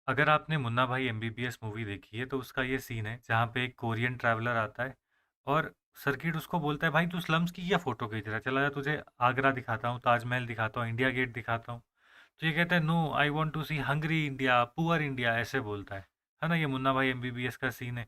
अगर आपने मुन्ना भाई एमबीबीएस मूवी देखी है तो उसका ये सीन है जहाँ पे एक कोरियन ट्रैवलर आता है और सर्किट उसको बोलता है भाई तू स्लम्स की क्या फोटो खींच रहा है, चला जा तुझे आगरा दिखाता हूँ, ताजमहल दिखाता हूँ, इंडिया गेट दिखाता हूँ। तो ये कहता है no I want to see hungry India, poor India, ऐसे बोलता है ना। ये मुन्ना भाई एमबीबीएस का सीन है।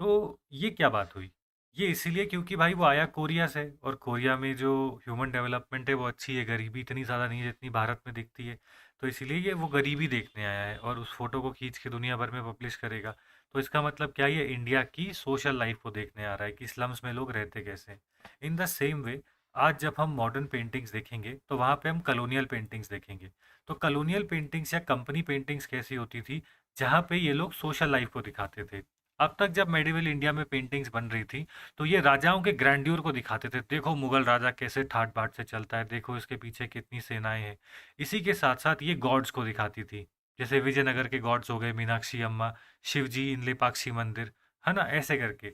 तो ये क्या बात हुई? ये इसीलिए क्योंकि भाई वो आया कोरिया से और कोरिया में जो ह्यूमन डेवलपमेंट है वो अच्छी है, गरीबी इतनी ज़्यादा नहीं है जितनी भारत में दिखती है। तो इसीलिए ये वो गरीबी देखने आया है और उस फोटो को खींच के दुनिया भर में पब्लिश करेगा। तो इसका मतलब क्या, ये इंडिया की सोशल लाइफ को देखने आ रहा है कि स्लम्स में लोग रहते कैसे हैं। इन द सेम वे आज जब हम मॉडर्न पेंटिंग्स देखेंगे तो वहाँ पे हम कलोनियल पेंटिंग्स देखेंगे। तो कलोनियल पेंटिंग्स या कंपनी पेंटिंग्स कैसी होती थी, जहाँ पे ये लोग सोशल लाइफ को दिखाते थे। अब तक जब मेडिवल इंडिया में पेंटिंग्स बन रही थी तो ये राजाओं के ग्रैंड्योर को दिखाते थे, देखो मुगल राजा कैसे ठाट बाट से चलता है, देखो इसके पीछे कितनी सेनाएं हैं। इसी के साथ साथ ये गॉड्स को दिखाती थी, जैसे विजयनगर के गॉड्स हो गए, मीनाक्षी अम्मा, शिव जी इन लेपाक्षी मंदिर, है ना, ऐसे करके।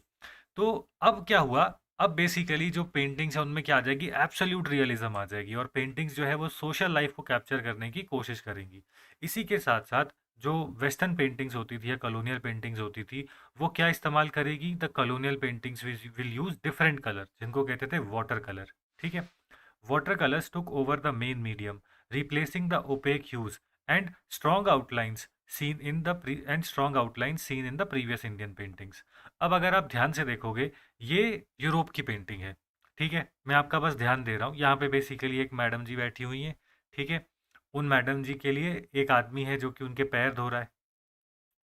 तो अब क्या हुआ, अब बेसिकली जो पेंटिंग्स है उनमें क्या आ जाएगी, एब्सोल्यूट रियलिज्म आ जाएगी और पेंटिंग्स जो है वो सोशल लाइफ को कैप्चर करने की कोशिश करेंगी। इसी के साथ साथ जो वेस्टर्न पेंटिंग्स होती थी या कॉलोनियल पेंटिंग्स होती थी, वो क्या इस्तेमाल करेगी, the colonial paintings will use different colour जिनको कहते थे वाटर कलर। ठीक है। Water colours took over the main medium, replacing the opaque hues and strong outlines strong outlines seen in the previous Indian paintings. अब अगर आप ध्यान से देखोगे, ये यूरोप की पेंटिंग है। ठीक है, मैं आपका बस ध्यान दे रहा हूँ, यहाँ पे बेसिकली एक मैडम जी बैठी हुई हैं। ठीक है। उन मैडम जी के लिए एक आदमी है जो कि उनके पैर धो रहा है,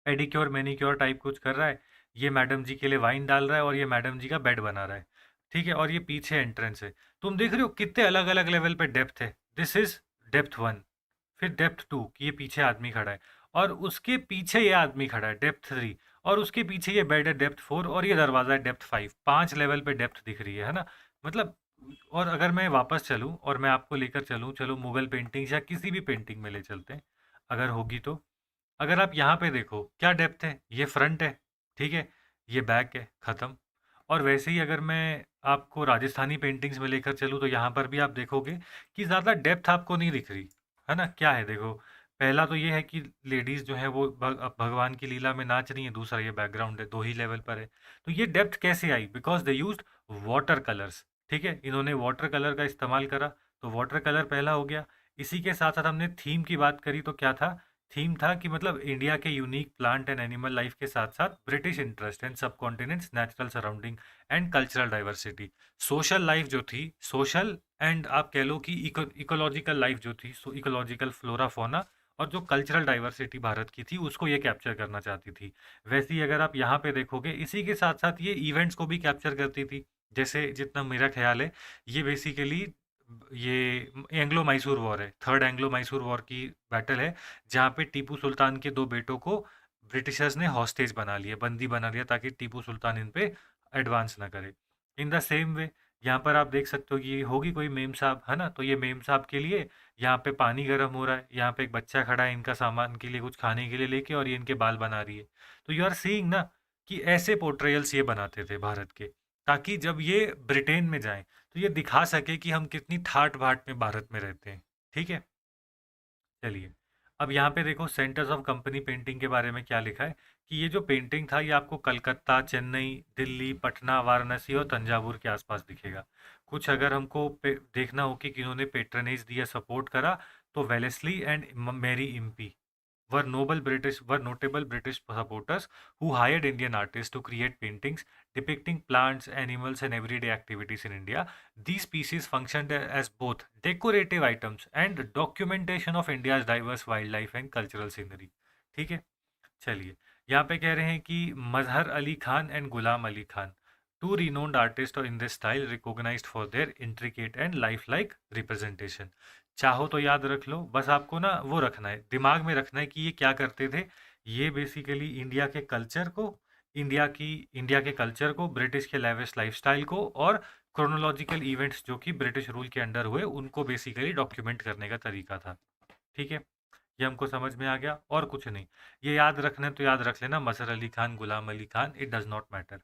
पेडिक्योर मैनिक्योर टाइप कुछ कर रहा है। ये मैडम जी के लिए वाइन डाल रहा है और ये मैडम जी का बेड बना रहा है। ठीक है, और ये पीछे एंट्रेंस है। तुम देख रहे हो कितने अलग अलग लेवल पे डेप्थ है। This is depth one. फिर डेप्थ टू कि ये पीछे आदमी खड़ा है और उसके पीछे ये आदमी खड़ा है, डेप्थ थ्री। और उसके पीछे ये बेड है, डेप्थ फोर। और ये दरवाजा है, डेप्थ फाइव। 5 लेवल पे डेप्थ दिख रही है ना। मतलब, और अगर मैं वापस चलूं और मैं आपको लेकर चलूं, चलो मुगल पेंटिंग्स या किसी भी पेंटिंग में ले चलते हैं अगर होगी तो। अगर आप यहाँ पे देखो क्या डेप्थ है, ये फ्रंट है। ठीक है, ये बैक है, ख़त्म। और वैसे ही अगर मैं आपको राजस्थानी पेंटिंग्स में लेकर चलूँ तो यहाँ पर भी आप देखोगे कि ज़्यादा डेप्थ आपको नहीं दिख रही, है ना। क्या है देखो, पहला तो ये है कि लेडीज़ जो है वो भगवान की लीला में नाच रही हैं, दूसरा ये बैकग्राउंड है, 2 ही लेवल पर है। तो ये डेप्थ कैसे आई, because they used water colours. ठीक है, इन्होंने वाटर कलर का इस्तेमाल करा, तो वाटर कलर पहला हो गया। इसी के साथ साथ हमने थीम की बात करी तो क्या था, थीम था कि मतलब इंडिया के unique plant and animal life के साथ साथ ब्रिटिश इंटरेस्ट एंड सब continents, natural surrounding and cultural diversity. Social life जो थी, सोशल एंड आप कह लो कि इकोलॉजिकल लाइफ जो थी, सो इकोलॉजिकल फ्लोरा फोना, और जो कल्चरल डाइवर्सिटी भारत की थी उसको ये कैप्चर करना चाहती थी। वैसे ही अगर आप यहाँ पे देखोगे, इसी के साथ साथ ये इवेंट्स को भी कैप्चर करती थी। जैसे जितना मेरा ख्याल है, ये बेसिकली ये एंग्लो मैसूर वॉर है, थर्ड एंग्लो मैसूर वॉर की बैटल है, जहाँ पे टीपू सुल्तान के 2 बेटों को ब्रिटिशर्स ने हॉस्टेज बना लिया, बंदी बना लिया, ताकि टीपू सुल्तान इन पे एडवांस ना करे। इन द सेम वे यहाँ पर आप देख सकते हो कि होगी कोई मेम साहब, है ना, तो ये मेम साहब के लिए यहाँ पे पानी गर्म हो रहा है, यहाँ पे एक बच्चा खड़ा है इनका सामान के लिए, कुछ खाने के लिए लेके, और ये इनके बाल बना रही है। तो यू आर सीइंग ना कि ऐसे पोर्ट्रेयल्स ये बनाते थे भारत के, ताकि जब ये ब्रिटेन में जाएं तो ये दिखा सके कि हम कितनी ठाट बाट में भारत में रहते हैं। ठीक है। चलिए, अब यहाँ पे देखो सेंटर्स ऑफ कंपनी पेंटिंग के बारे में क्या लिखा है, कि ये जो पेंटिंग था ये आपको कलकत्ता, चेन्नई, दिल्ली, पटना, वाराणसी और तंजावुर के आसपास दिखेगा। कुछ अगर हमको देखना हो कि किन्होंने पेट्रनेज दिया, सपोर्ट करा, तो Wellesley and Mary Impey were notable British supporters who hired Indian artists to create paintings depicting plants, animals, and everyday activities in India. These pieces functioned as both decorative items and documentation of India's diverse wildlife and cultural scenery. ठीक है। चलिए, यहाँ पे कह रहे हैं कि Mazhar Ali Khan and Ghulam Ali Khan, two renowned artist in this style, recognised for their intricate and life like representation. चाहो तो याद रख लो, बस आपको ना वो रखना है, दिमाग में रखना है कि ये क्या करते थे। ये बेसिकली इंडिया के कल्चर को, ब्रिटिश के लेविश लाइफस्टाइल को, और क्रोनोलॉजिकल इवेंट्स जो कि ब्रिटिश रूल के अंडर हुए उनको बेसिकली डॉक्यूमेंट करने का तरीका था। ठीक है, ये हमको समझ में आ गया और कुछ नहीं। ये याद रखना है तो याद रख लेना, Mazhar Ali Khan, Ghulam Ali Khan, it does not matter.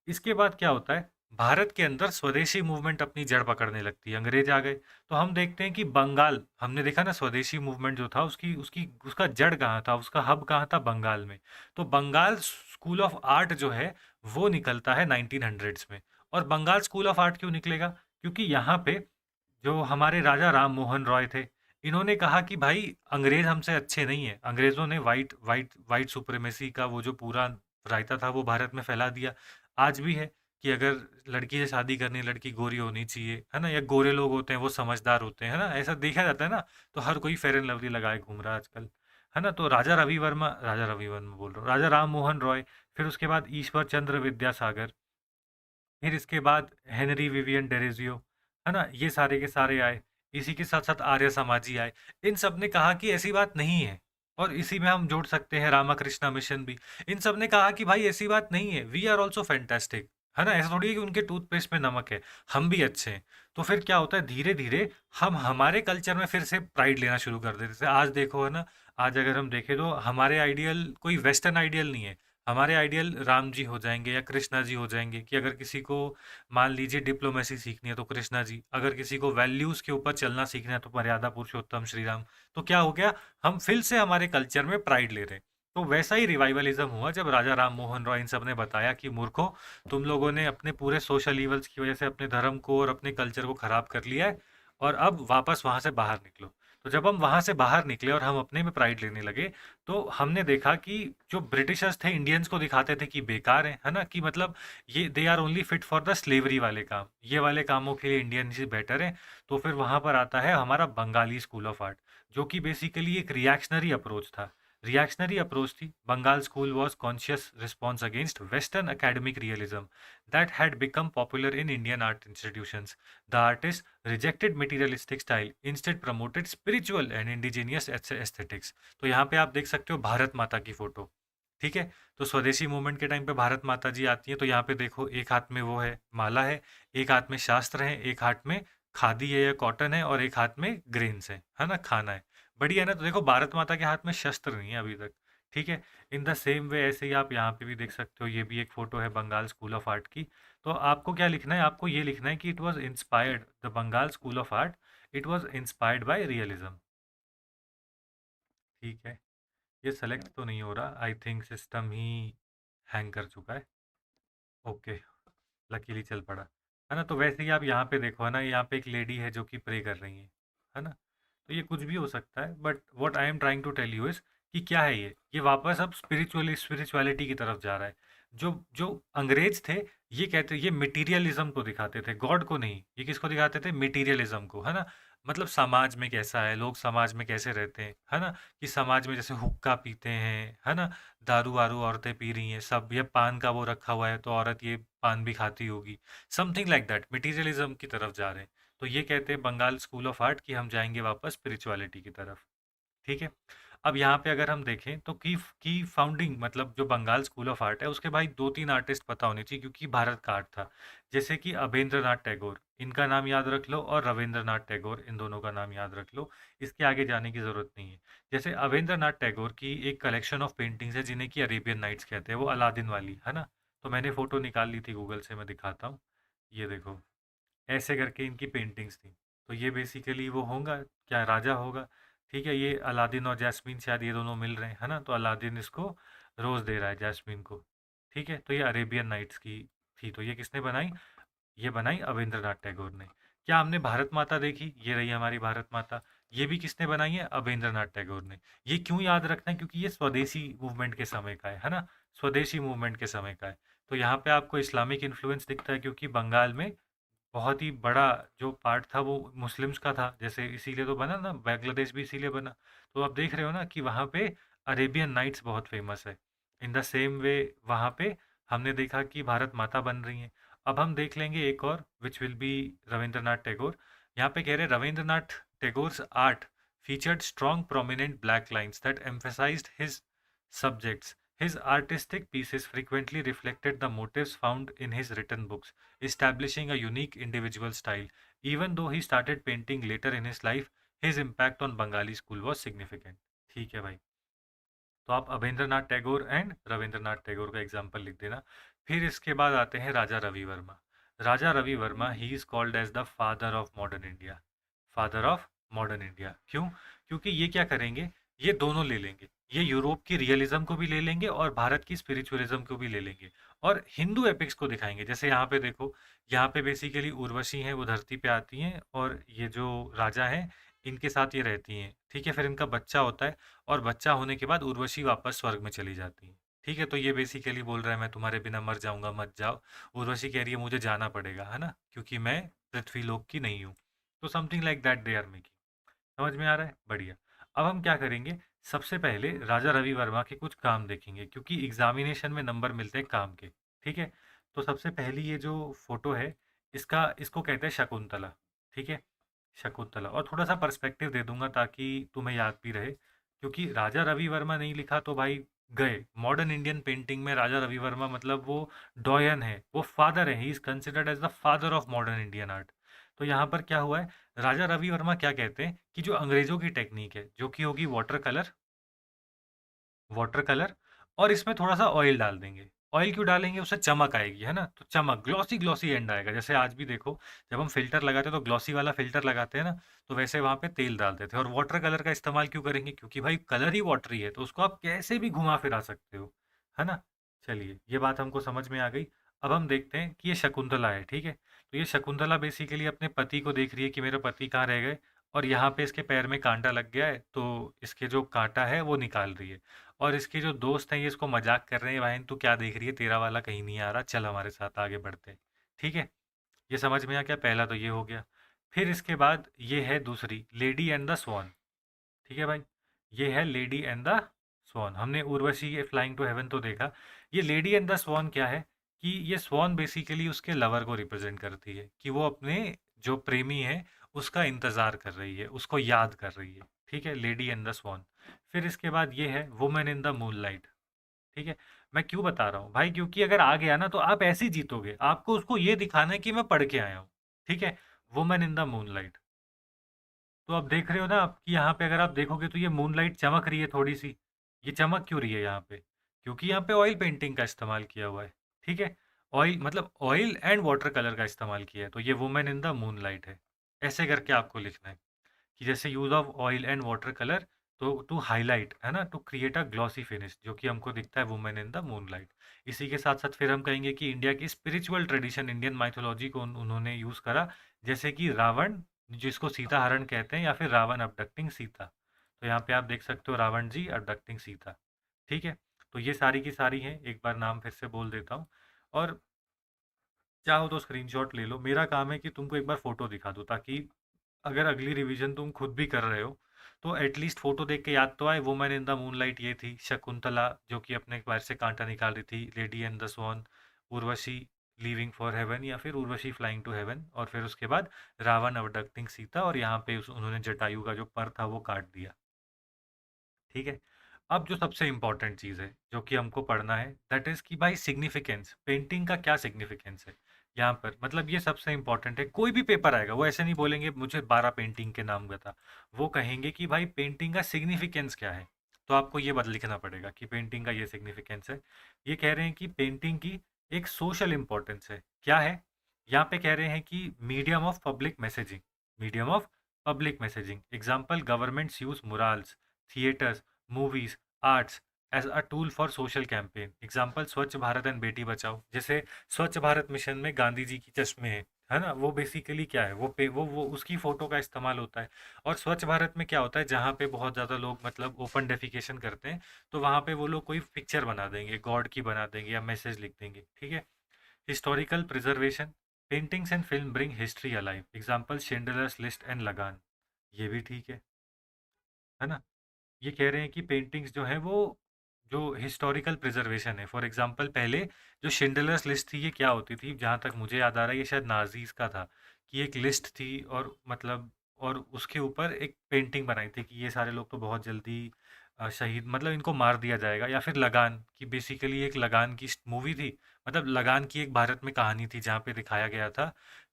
इसके बाद क्या होता है, भारत के अंदर स्वदेशी मूवमेंट अपनी जड़ पकड़ने लगती है, अंग्रेज आ गए। तो हम देखते हैं कि बंगाल, हमने देखा ना स्वदेशी मूवमेंट जो था उसकी उसकी उसका जड़ कहाँ था, उसका हब कहाँ था, बंगाल में। तो बंगाल स्कूल ऑफ आर्ट जो है वो निकलता है 1900s में। और बंगाल स्कूल ऑफ आर्ट क्यों निकलेगा? क्योंकि यहाँ पे जो हमारे राजा राम मोहन रॉय थे, इन्होंने कहा कि भाई अंग्रेज हमसे अच्छे नहीं है। अंग्रेजों ने वाइट वाइट वाइट सुप्रीमेसी का वो जो पूरा रायता था वो भारत में फैला दिया। आज भी है कि अगर लड़की से शादी करनी, लड़की गोरी होनी चाहिए, है ना, या गोरे लोग होते हैं वो समझदार होते हैं, है ना, ऐसा देखा जाता है ना। तो हर कोई फेयर एंड लवली लगाए घूम रहा है आजकल, है ना। तो राजा रवि वर्मा बोल रहा हूँ, राजा राम मोहन रॉय, फिर उसके बाद ईश्वर चंद्र विद्यासागर, फिर इसके बाद हेनरी विवियन डेरेजियो, है ना, ये सारे के सारे आए। इसी के साथ साथ आर्य समाजी आए। इन सब ने कहा कि ऐसी बात नहीं है। और इसी में हम जोड़ सकते हैं रामाकृष्णा मिशन भी। इन सब ने कहा कि भाई ऐसी बात नहीं है, वी आर ऑल्सो फैंटास्टिक, है ना। ऐसा थोड़ी है कि उनके टूथपेस्ट में नमक है, हम भी अच्छे हैं। तो फिर क्या होता है, धीरे धीरे हम हमारे कल्चर में फिर से प्राइड लेना शुरू कर देते थे। आज देखो, है ना, आज अगर हम देखें तो हमारे आइडियल कोई वेस्टर्न आइडियल नहीं है। हमारे आइडियल राम जी हो जाएंगे या कृष्णा जी हो जाएंगे, कि अगर किसी को मान लीजिए डिप्लोमेसी सीखनी है तो कृष्णा जी, अगर किसी को वैल्यूज के ऊपर चलना सीखना है तो मर्यादा पुरुषोत्तम श्री राम। तो क्या हो गया, हम फिर से हमारे कल्चर में प्राइड ले रहे हैं। तो वैसा ही रिवाइवलिज्म हुआ जब राजा राम मोहन रॉय इन सब ने बताया कि मूर्खों, तुम लोगों ने अपने पूरे सोशल इवल्स की वजह से अपने धर्म को और अपने कल्चर को खराब कर लिया है, और अब वापस वहां से बाहर निकलो। तो जब हम वहां से बाहर निकले और हम अपने में प्राइड लेने लगे, तो हमने देखा कि जो ब्रिटिशर्स थे इंडियंस को दिखाते थे कि बेकार है ना, कि मतलब ये they are only fit for the slavery वाले काम, ये वाले कामों के लिए इंडियन ही बेटर है। तो फिर वहां पर आता है हमारा बंगाली स्कूल ऑफ आर्ट, जो कि बेसिकली एक रिएक्शनरी अप्रोच था। रिएक्शनरी अप्रोच थी। Bengal school was conscious response against western academic realism that had become popular in Indian art institutions. The artist rejected materialistic style, instead promoted spiritual and indigenous aesthetics. तो यहाँ पे आप देख सकते हो भारत माता की फोटो, ठीक है। तो स्वदेशी मूवमेंट के टाइम पे भारत माता जी आती है, तो यहाँ पे देखो एक हाथ में वो है माला है, एक हाथ में शास्त्र है, एक हाथ में खादी है या कॉटन है, और एक हाथ में ग्रेन्स है ना, खाना है। बढ़िया है ना। तो देखो भारत माता के हाथ में शस्त्र नहीं है अभी तक, ठीक है। इन द सेम वे ऐसे ही आप यहाँ पे भी देख सकते हो, ये भी एक फोटो है बंगाल स्कूल ऑफ आर्ट की। तो आपको क्या लिखना है, आपको ये लिखना है कि it was inspired, the Bengal school of art, it was inspired by realism, ठीक है। ये सेलेक्ट तो नहीं हो रहा, आई थिंक सिस्टम ही हैंग कर चुका है। ओके, लकीली चल पड़ा, है ना। तो वैसे ही आप यहाँ पे देखो, है ना, यहाँ पे एक लेडी है जो कि प्रे कर रही है ना। तो ये कुछ भी हो सकता है, but what I am trying to tell you is कि क्या है ये वापस अब स्पिरिचुअलिटी की तरफ जा रहा है। जो जो अंग्रेज थे, ये कहते, ये मटेरियलिज्म को दिखाते थे, गॉड को नहीं। ये किसको दिखाते थे, मटेरियलिज्म को, है ना। मतलब समाज में कैसा है, लोग समाज में कैसे रहते हैं, है ना, कि समाज में जैसे हुक्का पीते हैं, है ना, दारू वारू औरतें पी रही हैं सब, ये पान का वो रखा हुआ है तो औरत ये पान भी खाती होगी, समथिंग लाइक दैट, मटेरियलिज्म की तरफ जा रहे हैं। तो ये कहते हैं बंगाल स्कूल ऑफ आर्ट कि हम जाएंगे वापस स्पिरिचुअलिटी की तरफ, ठीक है। अब यहाँ पे अगर हम देखें तो की फाउंडिंग, मतलब जो बंगाल स्कूल ऑफ आर्ट है उसके भाई दो तीन आर्टिस्ट पता होने चाहिए, क्योंकि भारत का आर्ट था। जैसे कि अबेंद्रनाथ टैगोर, इनका नाम याद रख लो, और रविंद्रनाथ टैगोर, इन दोनों का नाम याद रख लो। इसके आगे जाने की जरूरत नहीं है। जैसे अबेंद्रनाथ टैगोर की एक कलेक्शन ऑफ पेंटिंग्स है जिन्हें की अरेबियन नाइट्स कहते हैं, वो अलादीन वाली, है ना। तो मैंने फोटो निकाल ली थी गूगल से, मैं दिखाता हूँ। ये देखो, ऐसे करके इनकी पेंटिंग्स थी। तो ये बेसिकली वो होगा, क्या राजा होगा, ठीक है। ये अलादीन और जैस्मीन शायद ये दोनों मिल रहे हैं, है ना। तो अलादीन इसको रोज़ दे रहा है जैस्मीन को, ठीक है। तो ये अरेबियन नाइट्स की थी। तो ये किसने बनाई, ये बनाई अवेंद्रनाथ टैगोर ने। क्या हमने भारत माता देखी, ये रही हमारी भारत माता, ये भी किसने बनाई है, अवेंद्रनाथ टैगोर ने। ये क्यों याद रखना है, क्योंकि ये स्वदेशी मूवमेंट के समय का है ना, स्वदेशी मूवमेंट के समय का है। तो यहाँ पे आपको इस्लामिक इन्फ्लुएंस दिखता है, क्योंकि बंगाल में बहुत ही बड़ा जो पार्ट था वो मुस्लिम्स का था, जैसे इसीलिए तो बना ना, बांग्लादेश भी इसीलिए बना। तो आप देख रहे हो ना कि वहाँ पे अरेबियन नाइट्स बहुत फेमस है। इन द सेम वे वहाँ पे हमने देखा कि भारत माता बन रही हैं। अब हम देख लेंगे एक और, which will be Rabindranath Tagore. यहाँ पे कह रहे Rabindranath Tagore's art featured strong prominent black lines that emphasized his subjects. His artistic pieces frequently reflected the motifs found in his written books, establishing a unique individual style. Even though he started painting later in his life, his impact on Bengali school was significant. ठीक है भाई। तो आप Abhendranath Tagore and Rabindranath Tagore का example लिख देना। फिर इसके बाद आते हैं Raja Ravi Varma. Raja Ravi Varma he is called as the father of modern India. Father of modern India क्यों? क्योंकि ये क्या करेंगे, ये दोनों ले लेंगे, ये यूरोप की रियलिज्म को भी ले लेंगे और भारत की स्पिरिचुअलिज्म को भी ले लेंगे और हिंदू एपिक्स को दिखाएंगे। जैसे यहाँ पे देखो, यहाँ पे बेसिकली उर्वशी हैं, वो धरती पे आती हैं और ये जो राजा हैं इनके साथ ये रहती हैं, ठीक है। फिर इनका बच्चा होता है और बच्चा होने के बाद उर्वशी वापस स्वर्ग में चली जाती है, ठीक है। तो ये बेसिकली बोल रहा है मैं तुम्हारे बिना मर जाऊंगा, मत जाओ। उर्वशी कह रही है मुझे जाना पड़ेगा, है ना, क्योंकि मैं पृथ्वी लोक की नहीं हूँ। तो something like that they are making. समझ में आ रहा है? बढ़िया। अब हम क्या करेंगे, सबसे पहले राजा रवि वर्मा के कुछ काम देखेंगे, क्योंकि एग्जामिनेशन में नंबर मिलते हैं काम के, ठीक है। तो सबसे पहली ये जो फोटो है, इसको कहते हैं शकुंतला, ठीक है। शकुंतला, और थोड़ा सा पर्सपेक्टिव दे दूंगा ताकि तुम्हें याद भी रहे, क्योंकि राजा रवि वर्मा नहीं लिखा तो भाई गए। मॉडर्न इंडियन पेंटिंग में राजा रवि वर्मा मतलब वो डॉयन है, वो फादर है, he is considered as the father of modern Indian art. तो यहाँ पर क्या हुआ है, राजा रवि वर्मा क्या कहते हैं कि जो अंग्रेजों की टेक्निक है, जो कि होगी वाटर कलर, वाटर कलर, और इसमें थोड़ा सा ऑयल डाल देंगे। ऑयल क्यों डालेंगे, उससे चमक आएगी, है ना, तो चमक, ग्लॉसी ग्लॉसी एंड आएगा। जैसे आज भी देखो, जब हम फिल्टर लगाते हैं तो ग्लॉसी वाला फिल्टर लगाते हैं ना, तो वैसे वहां पे तेल डालते थे। और वाटर कलर का इस्तेमाल क्यों करेंगे, क्योंकि भाई कलर ही वाटरी है, तो उसको आप कैसे भी घुमा फिरा सकते हो, है ना। चलिए, ये बात हमको समझ में आ गई। अब हम देखते हैं कि ये शकुंतला है, ठीक है। तो ये शकुंतला बेसिकली अपने पति को देख रही है कि मेरे पति कहाँ रह गए, और यहाँ पे इसके पैर में कांटा लग गया है, तो इसके जो कांटा है वो निकाल रही है। और इसके जो दोस्त हैं ये इसको मजाक कर रहे हैं, बहन तू क्या देख रही है, तेरा वाला कहीं नहीं आ रहा, चल हमारे साथ आगे बढ़ते हैं, ठीक है। ये समझ में आ गया, पहला तो ये हो गया। फिर इसके बाद ये है दूसरी, लेडी एंड द स्वॉन, ठीक है भाई। ये है लेडी एंड द स्वॉन। हमने उर्वशी फ्लाइंग टू हेवन तो देखा। ये लेडी एंड द स्वॉन क्या है, कि ये स्वॉन बेसिकली उसके लवर को रिप्रेजेंट करती है, कि वो अपने जो प्रेमी है उसका इंतजार कर रही है, उसको याद कर रही है, ठीक है, लेडी एंड द स्वॉन। फिर इसके बाद ये है वुमेन इन द मूनलाइट, ठीक है। मैं क्यों बता रहा हूँ भाई, क्योंकि अगर आ गया ना तो आप ऐसे ही जीतोगे, आपको उसको ये दिखाना है कि मैं पढ़ के आया हूँ, ठीक है। Women in the moonlight. तो अब देख रहे हो ना आप कि यहाँ पे अगर आप देखोगे तो ये मूनलाइट चमक रही है थोड़ी सी। ये चमक क्यों रही है यहाँ पे, क्योंकि यहाँ पे ऑयल पेंटिंग का इस्तेमाल किया हुआ है, ठीक है। ऑयल मतलब ऑयल एंड वाटर कलर का इस्तेमाल किया है, तो ये वुमेन इन द मूनलाइट है। ऐसे करके आपको लिखना है कि जैसे use of oil and water colour, तो टू हाईलाइट, है ना, to create a glossy finish, जो कि हमको दिखता है वुमेन इन द मूनलाइट। इसी के साथ साथ फिर हम कहेंगे कि इंडिया की स्पिरिचुअल ट्रेडिशन, इंडियन माइथोलॉजी को उन्होंने यूज करा, जैसे कि रावण, जिसको सीता हरण कहते हैं, या फिर रावण अबडक्टिंग सीता। तो यहाँ पे आप देख सकते हो रावण जी अबडक्टिंग सीता, ठीक है। तो ये सारी की सारी हैं, एक बार नाम फिर से बोल देता हूँ। और चाहो तो स्क्रीनशॉट ले लो, मेरा काम है कि तुमको एक बार फोटो दिखा दूँ, ताकि अगर अगली रिवीजन तुम खुद भी कर रहे हो तो एटलीस्ट फोटो देख के याद तो आए। वुमेन इन द मूनलाइट ये थी, शकुंतला जो कि अपने पैर से कांटा निकाल रही थी, lady and the sworn, Urvashi leaving for heaven या फिर उर्वशी फ्लाइंग टू हेवन, और फिर उसके बाद रावण अबडक्टिंग सीता, और यहाँ पे उन्होंने जटायु का जो पर था वो काट दिया, ठीक है। अब जो सबसे इम्पोर्टेंट चीज़ है जो कि हमको पढ़ना है, दैट इज़ कि भाई सिग्निफिकेंस, पेंटिंग का क्या सिग्निफिकेंस है यहाँ पर, मतलब ये सबसे इम्पोर्टेंट है। कोई भी पेपर आएगा वो ऐसे नहीं बोलेंगे मुझे 12 पेंटिंग के नाम बता, वो कहेंगे कि भाई पेंटिंग का सिग्निफिकेंस क्या है। तो आपको ये बता लिखना पड़ेगा कि पेंटिंग का ये सिग्निफिकेंस है। ये कह रहे हैं कि पेंटिंग की एक सोशल इम्पोर्टेंस है, क्या है, यहाँ पे कह रहे हैं कि medium of public messaging, medium of public messaging, example governments use murals, theatres, movies, arts as a tool for social campaign, example Swachh Bharat and Beti Bachao. जैसे स्वच्छ भारत मिशन में गांधी जी की चश्मे है ना, वो बेसिकली क्या है, वो उसकी फोटो का इस्तेमाल होता है। और स्वच्छ भारत में क्या होता है, जहाँ पे बहुत ज़्यादा लोग मतलब ओपन डेफिकेशन करते हैं, तो वहाँ पे वो लोग कोई पिक्चर बना देंगे, गॉड की बना देंगे या मैसेज लिख देंगे, ठीक है। Historical preservation, paintings and film bring history alive, example Schindler's list and लगान। ये भी ठीक है ना। ये कह रहे हैं कि पेंटिंग्स जो हैं वो जो हिस्टोरिकल प्रिजर्वेशन है, फॉर एग्जांपल पहले जो शिंडलर्स लिस्ट थी ये क्या होती थी, जहाँ तक मुझे याद आ रहा है ये शायद नाजीज का था, कि एक लिस्ट थी और मतलब और उसके ऊपर एक पेंटिंग बनाई थी कि ये सारे लोग तो बहुत जल्दी शहीद, मतलब इनको मार दिया जाएगा। या फिर लगान, कि बेसिकली एक लगान की मूवी थी, मतलब लगान की एक भारत में कहानी थी जहाँ पे दिखाया गया था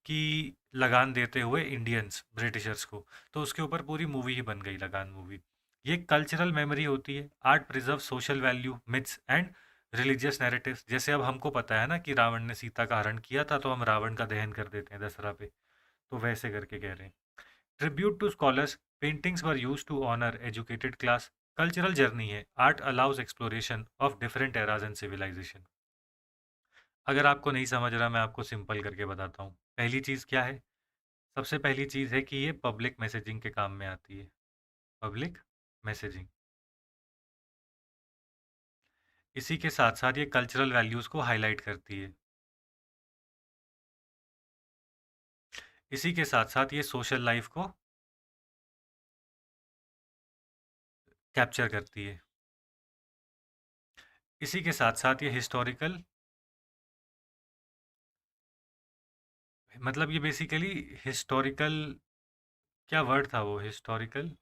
कि लगान देते हुए इंडियंस ब्रिटिशर्स को, तो उसके ऊपर पूरी मूवी ही बन गई लगान मूवी। ये कल्चरल मेमोरी होती है, art preserve social value, myths and religious narratives, जैसे अब हमको पता है ना कि रावण ने सीता का हरण किया था, तो हम रावण का दहन कर देते हैं दशहरा पे, तो वैसे करके कह रहे हैं। Tribute to scholars, paintings were used to honour educated class. Cultural journey है, art allows exploration of different eras and civilisation. अगर आपको नहीं समझ रहा, मैं आपको सिंपल करके बताता हूँ। पहली चीज़ क्या है? सबसे पहली चीज़ है कि ये पब्लिक मैसेजिंग के काम में आती है। Public messaging. इसी के साथ साथ ये कल्चरल वैल्यूज़ को हाईलाइट करती है। इसी के साथ साथ ये सोशल लाइफ को कैप्चर करती है। इसी के साथ साथ ये हिस्टोरिकल, मतलब ये बेसिकली हिस्टोरिकल, क्या वर्ड था वो, हिस्टोरिकल,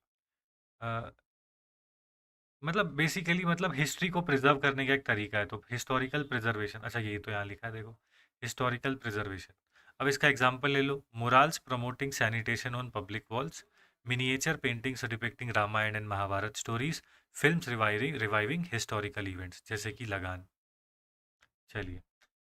मतलब बेसिकली मतलब हिस्ट्री को प्रिजर्व करने का एक तरीका है, तो हिस्टोरिकल प्रिजर्वेशन। अच्छा, यही तो यहाँ लिखा है, देखो, हिस्टोरिकल प्रिजर्वेशन। अब इसका एग्जांपल ले लो, murals promoting sanitation on public walls, miniature paintings depicting Ramayana and Mahabharata stories, films reviving reviving historical events जैसे कि लगान। चलिए,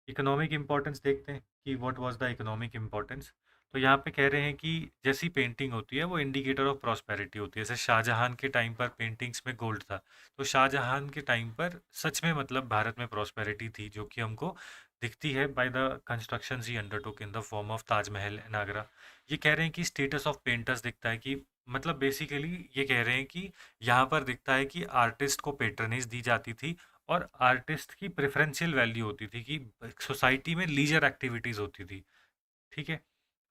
इकोनॉमिक इम्पोर्टेंस देखते हैं कि what was the economic importance. तो यहाँ पे कह रहे हैं कि जैसी पेंटिंग होती है वो इंडिकेटर ऑफ प्रॉस्पेरिटी होती है। जैसे शाहजहां के टाइम पर पेंटिंग्स में गोल्ड था, तो शाहजहां के टाइम पर सच में मतलब भारत में प्रॉस्पेरिटी थी, जो कि हमको दिखती है by the constructions he undertook in the form of Taj Mahal and Agra. ये कह रहे हैं कि स्टेटस ऑफ पेंटर्स दिखता है कि मतलब बेसिकली ये कह रहे हैं कि यहाँ पर दिखता है कि आर्टिस्ट को पेट्रनेज दी जाती थी, और आर्टिस्ट की प्रेफरेंशियल वैल्यू होती थी कि सोसाइटी में लीजर एक्टिविटीज़ होती थी। ठीक है।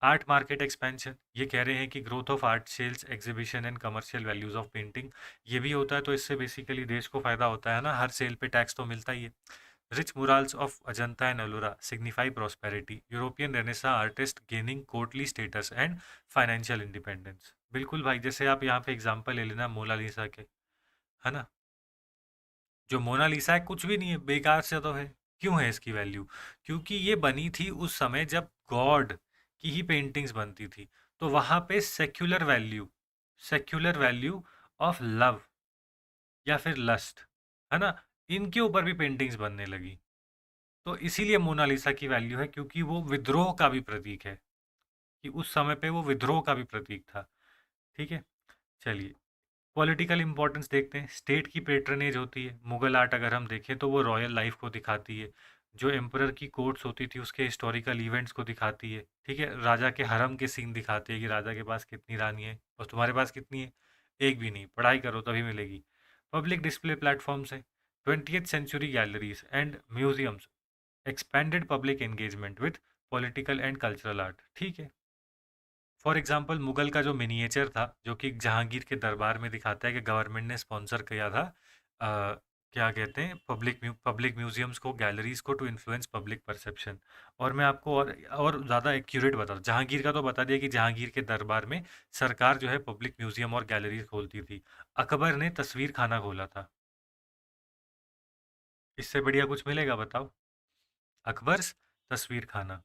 आर्ट मार्केट एक्सपेंशन, ये कह रहे हैं कि growth of art sales exhibition and commercial values of painting, ये भी होता है, तो इससे बेसिकली देश को फायदा होता है ना, हर सेल पे टैक्स तो मिलता ही है। Rich murals of Ajanta and Ellora signify prosperity, European Renaissance artist gaining courtly status and financial independence. बिल्कुल भाई, जैसे आप यहाँ पे एग्जांपल ले लेना मोनालिसा के, है ना, जो मोनालिसा है कुछ भी नहीं है, बेकार से तो है। क्यों है इसकी वैल्यू? क्योंकि ये बनी थी उस समय जब गॉड की ही पेंटिंग्स बनती थी, तो वहां पे सेक्युलर वैल्यू ऑफ लव या फिर लस्ट, है ना, इनके ऊपर भी पेंटिंग्स बनने लगी। तो इसीलिए मोनालिसा की वैल्यू है, क्योंकि वो विद्रोह का भी प्रतीक है, कि उस समय पे वो विद्रोह का भी प्रतीक था। ठीक है। चलिए, पॉलिटिकल इंपॉर्टेंस देखते हैं। स्टेट की पेट्रनेज होती है, मुगल आर्ट अगर हम देखें तो वो रॉयल लाइफ को दिखाती है। जो एम्परर की कोर्ट्स होती थी उसके हिस्टोरिकल इवेंट्स को दिखाती है। ठीक है, राजा के हरम के सीन दिखाते हैं कि राजा के पास कितनी रानी है और तुम्हारे पास कितनी है, एक भी नहीं, पढ़ाई करो तभी मिलेगी। पब्लिक डिस्प्ले प्लेटफॉर्म्स है, 20th century galleries and museums expanded public engagement with political and cultural art. ठीक है। फॉर एग्जाम्पल, मुगल का जो मिनिएचर था, जो कि जहांगीर के दरबार में दिखाता है कि गवर्नमेंट ने स्पॉन्सर किया था, क्या कहते हैं, पब्लिक म्यूजियम्स को, गैलरीज को, टू इन्फ्लुएंस पब्लिक परसेप्शन। और मैं आपको और ज़्यादा एक्यूरेट बता दूं, जहांगीर का तो बता दिया कि जहांगीर के दरबार में सरकार जो है पब्लिक म्यूजियम और गैलरीज खोलती थी। अकबर ने तस्वीर खाना खोला था। इससे बढ़िया कुछ मिलेगा बताओ? अकबर्स तस्वीर खाना।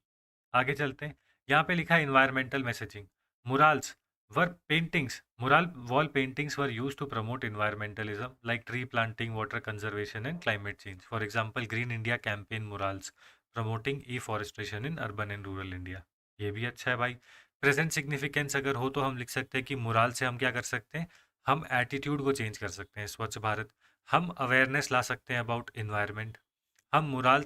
आगे चलते हैं। यहाँ पे लिखा है environmental messaging. Murals were paintings, mural wall paintings were used to promote environmentalism like tree planting, water conservation and climate change. For example, green India campaign murals promoting ई in urban and rural India. ये भी अच्छा है भाई। Present significance अगर हो तो हम लिख सकते हैं कि मुराल से हम क्या कर सकते हैं, हम एटीट्यूड को चेंज कर सकते हैं, स्वच्छ भारत, हम अवेयरनेस ला सकते हैं अबाउट इन्वायरमेंट, हम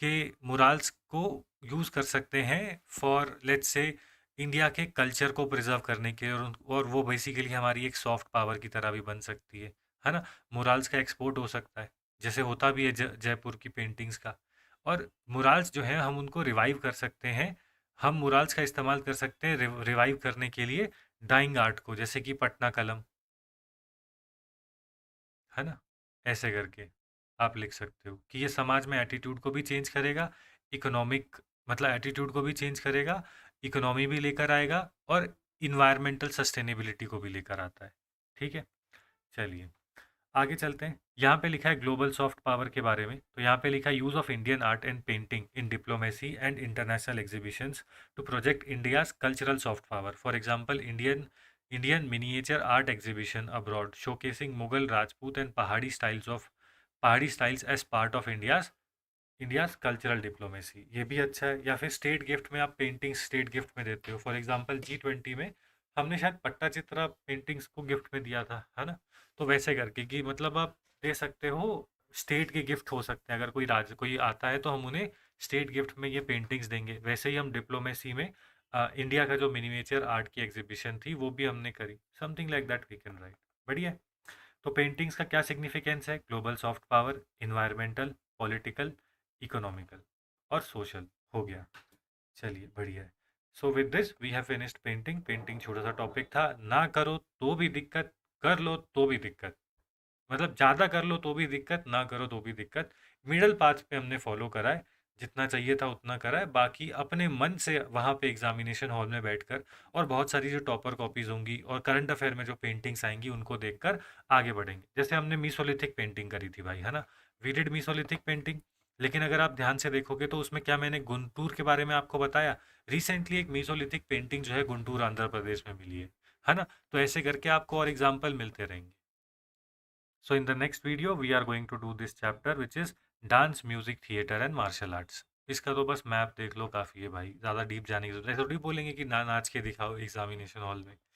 के मुराल्स को यूज़ कर सकते हैं फॉर लेट्स से इंडिया के कल्चर को प्रिजर्व करने के, और वो बेसिकली हमारी एक सॉफ्ट पावर की तरह भी बन सकती है ना। मुराल्स का एक्सपोर्ट हो सकता है, जैसे होता भी है जयपुर की पेंटिंग्स का। और मुराल्स जो है हम उनको रिवाइव कर सकते हैं, हम मुराल्स का इस्तेमाल कर सकते हैं रिवाइव करने के लिए डाइंग आर्ट को, जैसे कि पटना कलम, है ना, ऐसे करके आप लिख सकते हो कि ये समाज में एटीट्यूड को भी चेंज करेगा, इकोनॉमिक मतलब एटीट्यूड को भी चेंज करेगा, इकोनॉमी भी लेकर आएगा, और इन्वायरमेंटल सस्टेनेबिलिटी को भी लेकर आता है। ठीक है। चलिए, आगे चलते हैं। यहाँ पे लिखा है ग्लोबल सॉफ्ट पावर के बारे में, तो यहाँ पे लिखा है use of Indian art and painting in diplomacy and international exhibitions to project India's cultural soft power. For example, Indian miniature art exhibition abroad showcasing Mughal, Rajput and Pahari styles of Pahari styles as part of India's cultural diplomacy, ये भी अच्छा है। या फिर state gift में आप paintings state gift में देते हो, फॉर एग्जांपल G20 में हमने शायद पट्टाचित्रा पेंटिंग्स को गिफ्ट में दिया था, है ना? तो वैसे करके कि मतलब आप दे सकते हो, स्टेट के गिफ्ट हो सकते हैं। अगर कोई आता है तो हम उन्हें स्टेट गिफ्ट में ये पेंटिंग्स देंगे। वैसे ही हम डिप्लोमेसी में इंडिया का जो मिनिएचर आर्ट की एग्जीबिशन थी वो भी हमने करी, something like that we can write. बढ़िया। तो पेंटिंग्स का क्या सिग्निफिकेंस है? Global soft power, environmental, political, economical और सोशल हो गया। चलिए बढ़िया है। So with this we have finished painting. Painting छोटा सा टॉपिक था, ना करो तो भी दिक्कत, कर लो तो भी दिक्कत। मतलब ज़्यादा कर लो तो भी दिक्कत, ना करो तो भी दिक्कत। मिडल पाथ पे हमने फॉलो करा है, जितना चाहिए था उतना करा है। बाकी अपने मन से वहाँ पे एग्जामिनेशन हॉल में बैठकर और बहुत सारी जो टॉपर कॉपीज होंगी और करंट अफेयर में जो पेंटिंग्स आएंगी उनको देखकर आगे बढ़ेंगे। जैसे हमने मीसोलिथिक पेंटिंग करी थी भाई, है ना? We did mesolithic painting. लेकिन अगर आप ध्यान से देखोगे तो उसमें क्या मैंने गुंटूर के बारे में आपको बताया? रिसेंटली एक मीसोलिथिक पेंटिंग जो है गुंटूर आंध्र प्रदेश में मिली है ना? तो ऐसे करके आपको और एग्जाम्पल मिलते रहेंगे। So in the next video we are going to do this chapter which is dance, music, theatre and martial arts. इसका तो बस मैप देख लो काफ़ी है भाई, ज़्यादा डीप जाने की जरूरत है। ऐसे थोड़ी बोलेंगे कि ना नाच के दिखाओ एग्जामिनेशन हॉल में।